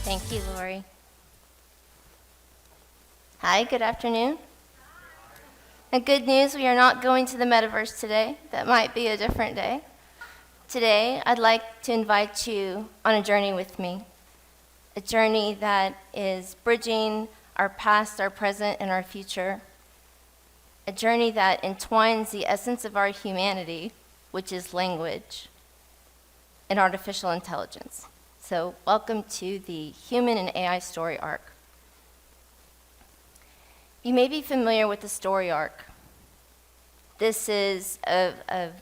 Thank you, Lori. Hi, good afternoon. And good news, we are not going to the metaverse today. That might be a different day. Today, I'd like to invite you on a journey with me, a journey that is bridging our past, our present, and our future, a journey that entwines the essence of our humanity, which is language, and artificial intelligence. So welcome to the Human and AI Story Arc. You may be familiar with the story arc. This is a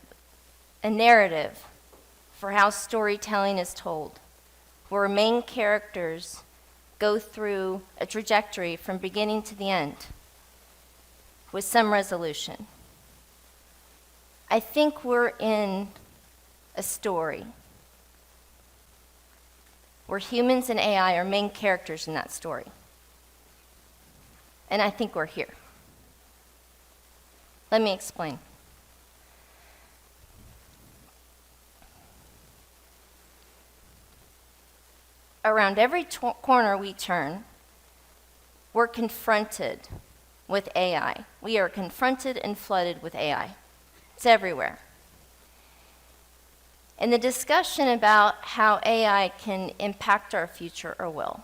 narrative for how storytelling is told, where main characters go through a trajectory from beginning to the end with some resolution. I think we're in a story where humans and AI are main characters in that story. And I think we're here. Let me explain. Around every corner we turn, we're confronted with AI. We are confronted and flooded with AI. It's everywhere. And the discussion about how AI can impact our future or will,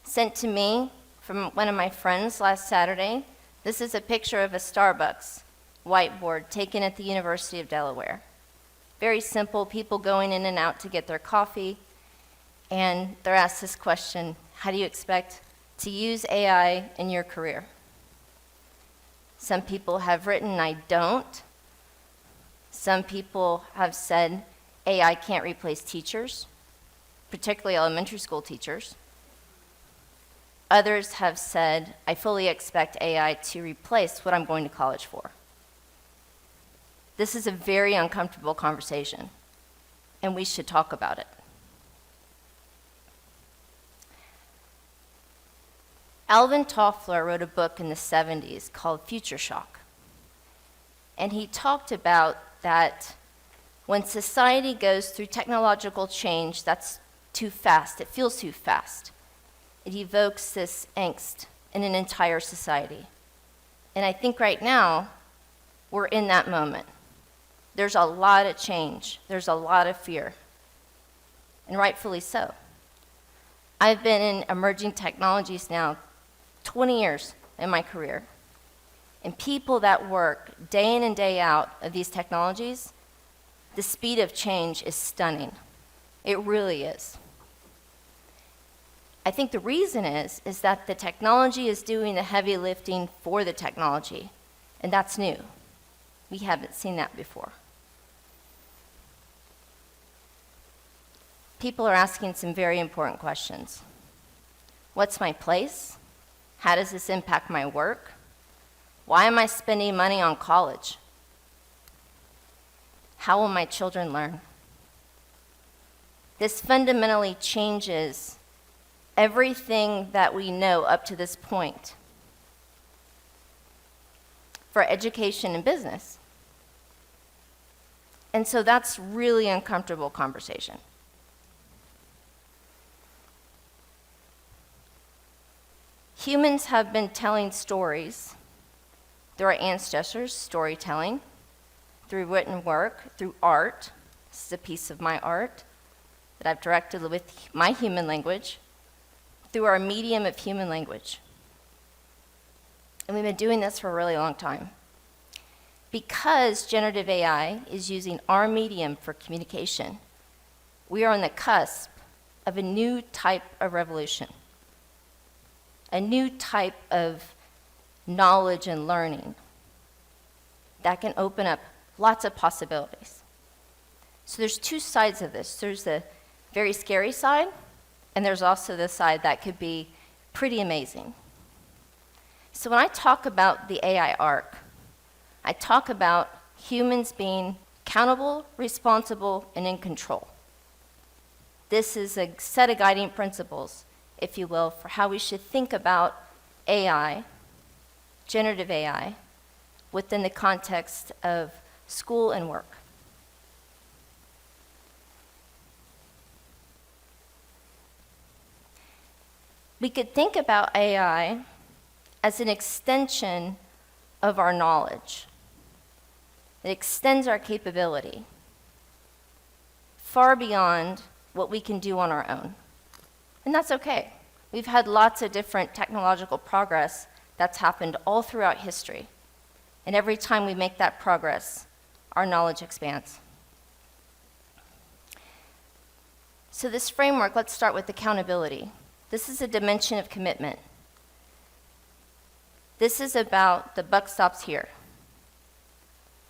sent to me from one of my friends last Saturday. This is a picture of a Starbucks whiteboard taken at the University of Delaware. Very simple, people going in and out to get their coffee. And they're asked this question: how do you expect to use AI in your career? Some people have written, I don't. Some people have said AI can't replace teachers, particularly elementary school teachers. Others have said, I fully expect AI to replace what I'm going to college for. This is a very uncomfortable conversation, and we should talk about it. Alvin Toffler wrote a book in the 70s called Future Shock. And he talked about that when society goes through technological change that's too fast, it feels too fast, it evokes this angst in an entire society. And I think right now, we're in that moment. There's a lot of change. There's a lot of fear. And rightfully so. I've been in emerging technologies now 20 years in my career. And people that work day in and day out of these technologies, the speed of change is stunning. It really is. I think the reason is that the technology is doing the heavy lifting for the technology, and that's new. We haven't seen that before. People are asking some very important questions. What's my place? How does this impact my work? Why am I spending money on college? How will my children learn? This fundamentally changes everything that we know up to this point for education and business. And so that's really uncomfortable conversation. Humans have been telling stories through our ancestors, storytelling, through written work, through art. This is a piece of my art that I've directed with my human language, through our medium of human language. And we've been doing this for a really long time. Because generative AI is using our medium for communication, we are on the cusp of a new type of revolution, a new type of knowledge and learning that can open up lots of possibilities. So there's two sides of this. There's the very scary side, and there's also the side that could be pretty amazing. So when I talk about the AI arc, I talk about humans being accountable, responsible, and in control. This is a set of guiding principles, if you will, for how we should think about AI, generative AI, within the context of school and work. We could think about AI as an extension of our knowledge. It extends our capability far beyond what we can do on our own. And that's okay. We've had lots of different technological progress that's happened all throughout history. And every time we make that progress, our knowledge expands. So this framework, let's start with accountability. This is a dimension of commitment. This is about the buck stops here.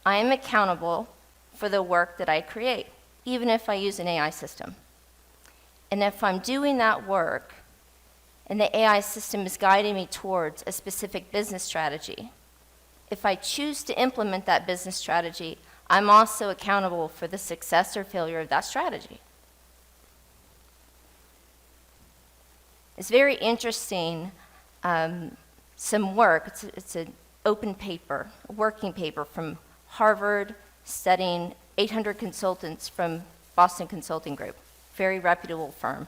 I am accountable for the work that I create, even if I use an AI system. And if I'm doing that work, and the AI system is guiding me towards a specific business strategy, if I choose to implement that business strategy, I'm also accountable for the success or failure of that strategy. It's very interesting, some work, it's an open paper, a working paper from Harvard, studying 800 consultants from Boston Consulting Group, very reputable firm.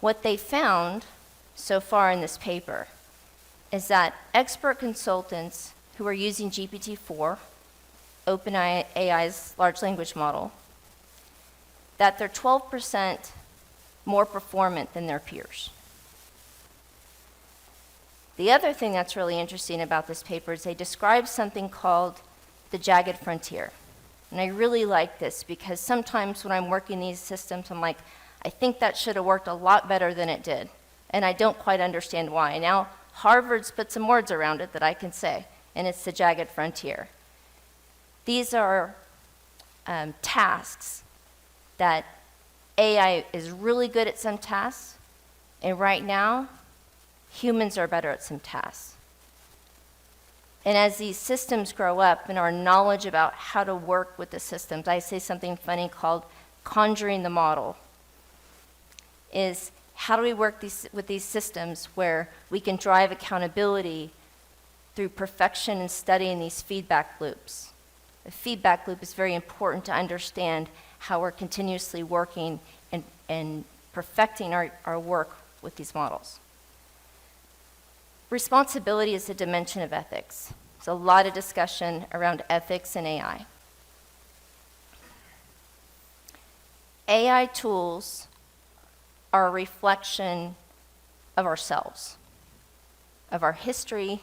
What they found so far in this paper is that expert consultants who are using GPT-4, OpenAI's large language model, that they're 12% more performant than their peers. The other thing that's really interesting about this paper is they describe something called the jagged frontier. And I really like this because sometimes when I'm working these systems, I'm like, I think that should have worked a lot better than it did. And I don't quite understand why. Now, Harvard's put some words around it that I can say, and it's the jagged frontier. These are tasks that AI is really good at some tasks, and right now, humans are better at some tasks. And as these systems grow up and our knowledge about how to work with the systems, I say something funny called conjuring the model, is how do we work with these systems where we can drive accountability through perfection and studying these feedback loops. The feedback loop is very important to understand how we're continuously working and perfecting our work with these models. Responsibility is a dimension of ethics. There's a lot of discussion around ethics and AI. AI tools are a reflection of ourselves, of our history,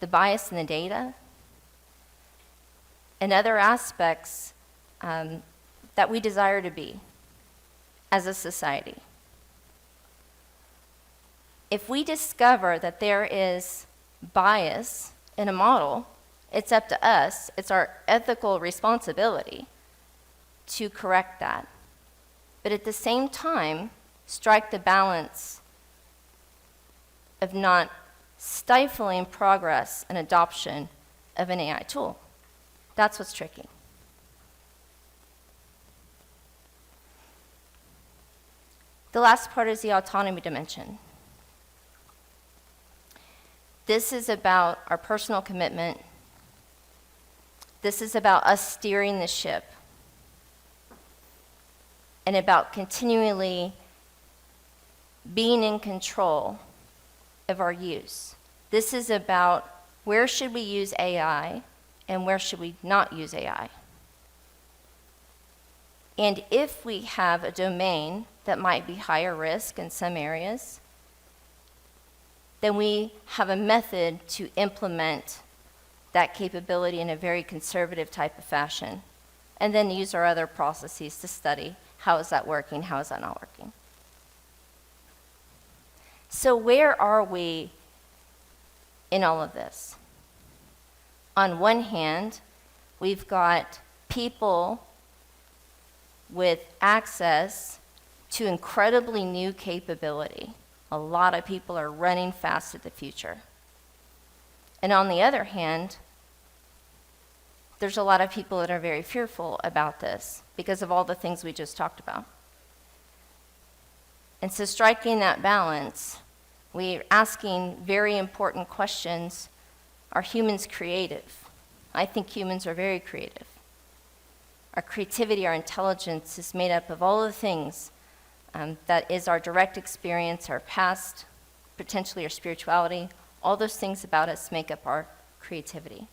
the bias in the data, and other aspects that we desire to be as a society. If we discover that there is bias in a model, it's up to us, it's our ethical responsibility to correct that. But at the same time, strike the balance of not stifling progress and adoption of an AI tool. That's what's tricky. The last part is the autonomy dimension. This is about our personal commitment. This is about us steering the ship and about continually being in control of our use. This is about where should we use AI and where should we not use AI. And if we have a domain that might be higher risk in some areas, then we have a method to implement that capability in a very conservative type of fashion, and then use our other processes to study how is that working, how is that not working. So where are we in all of this? On one hand, we've got people with access to incredibly new capability. A lot of people are running fast at the future. And on the other hand, there's a lot of people that are very fearful about this because of all the things we just talked about. And so striking that balance, we're asking very important questions. Are humans creative? I think humans are very creative. Our creativity, our intelligence is made up of all the things that is our direct experience, our past, potentially our spirituality. All those things about us make up our creativity.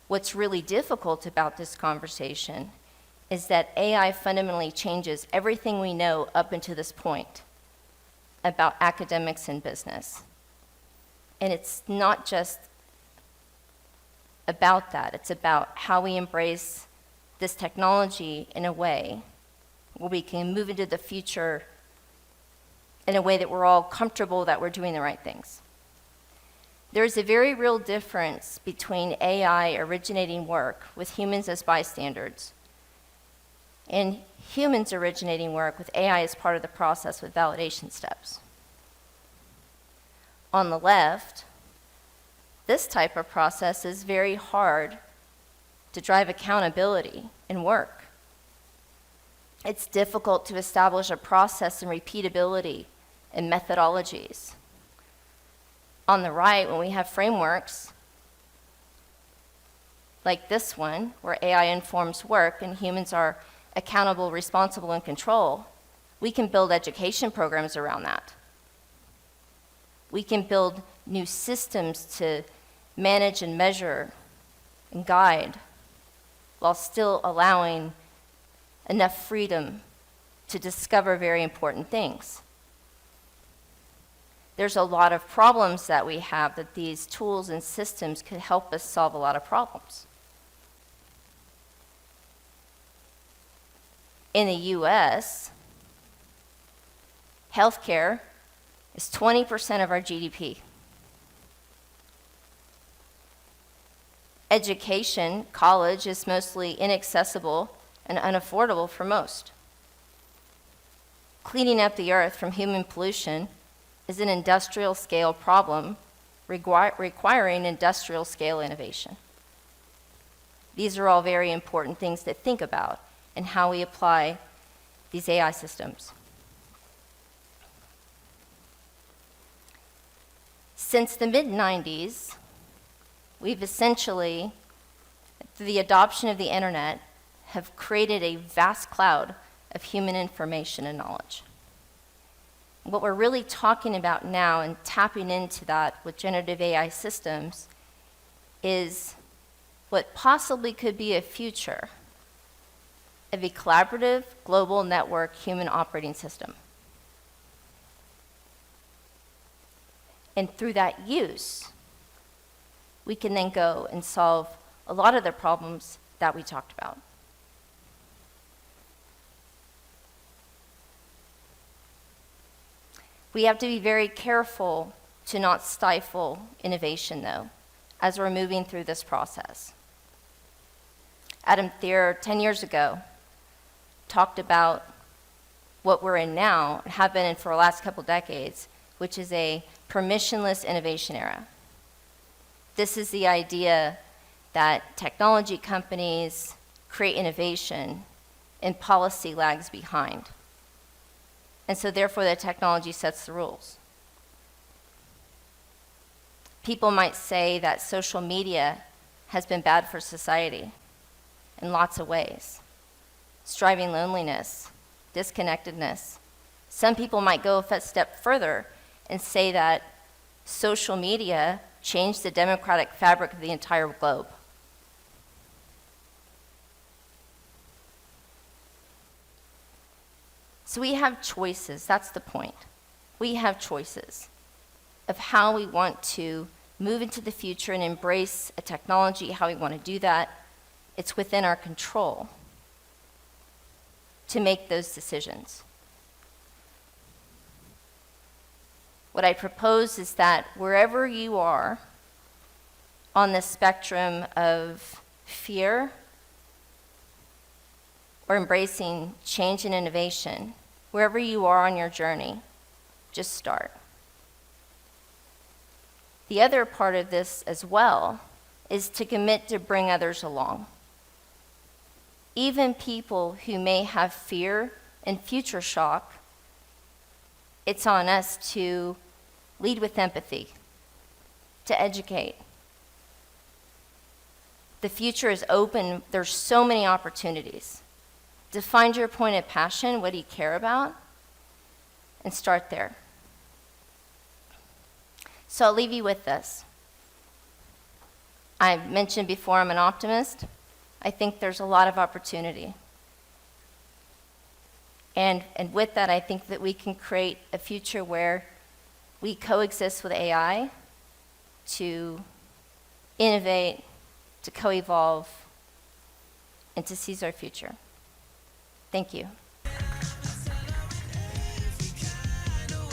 What's really difficult about this conversation is that AI fundamentally changes everything we know up until this point about academics and business. And it's not just about that. It's about how we embrace this technology in a way where we can move into the future in a way that we're all comfortable that we're doing the right things. There's a very real difference between AI originating work with humans as bystanders and humans originating work with AI as part of the process with validation steps. On the left, this type of process is very hard to drive accountability in work. It's difficult to establish a process and repeatability and methodologies. On the right, when we have frameworks like this one, where AI informs work and humans are accountable, responsible, and control, we can build education programs around that. We can build new systems to manage and measure and guide while still allowing enough freedom to discover very important things. There's a lot of problems that we have that these tools and systems could help us solve a lot of problems. In the US, healthcare is 20% of our GDP. Education, college, is mostly inaccessible and unaffordable for most. Cleaning up the earth from human pollution is an industrial scale problem requiring industrial scale innovation. These are all very important things to think about in how we apply these AI systems. Since the mid-90s, we've essentially, through the adoption of the internet, have created a vast cloud of human information and knowledge. What we're really talking about now and tapping into that with generative AI systems is what possibly could be a future of a collaborative, global network human operating system. And through that use, we can then go and solve a lot of the problems that we talked about. We have to be very careful to not stifle innovation, though, as we're moving through this process. Adam Thayer, 10 years ago, talked about what we're in now, and have been in for the last couple decades, which is a permissionless innovation era. This is the idea that technology companies create innovation and policy lags behind. And so therefore the technology sets the rules. People might say that social media has been bad for society in lots of ways. It's driving loneliness, disconnectedness. Some people might go a step further and say that social media changed the democratic fabric of the entire globe. So we have choices, that's the point. We have choices of how we want to move into the future and embrace a technology, how we want to do that. It's within our control to make those decisions. What I propose is that wherever you are on the spectrum of fear or embracing change and innovation, wherever you are on your journey, just start. The other part of this as well is to commit to bring others along. Even people who may have fear and future shock, it's on us to lead with empathy, to educate. The future is open. There's so many opportunities Define your point of passion. What do you care about? And start there. So I'll leave you with this. I mentioned before I'm an optimist. I think there's a lot of opportunity. And with that, I think that we can create a future where we coexist with AI to innovate, to co-evolve, and to seize our future. Thank you.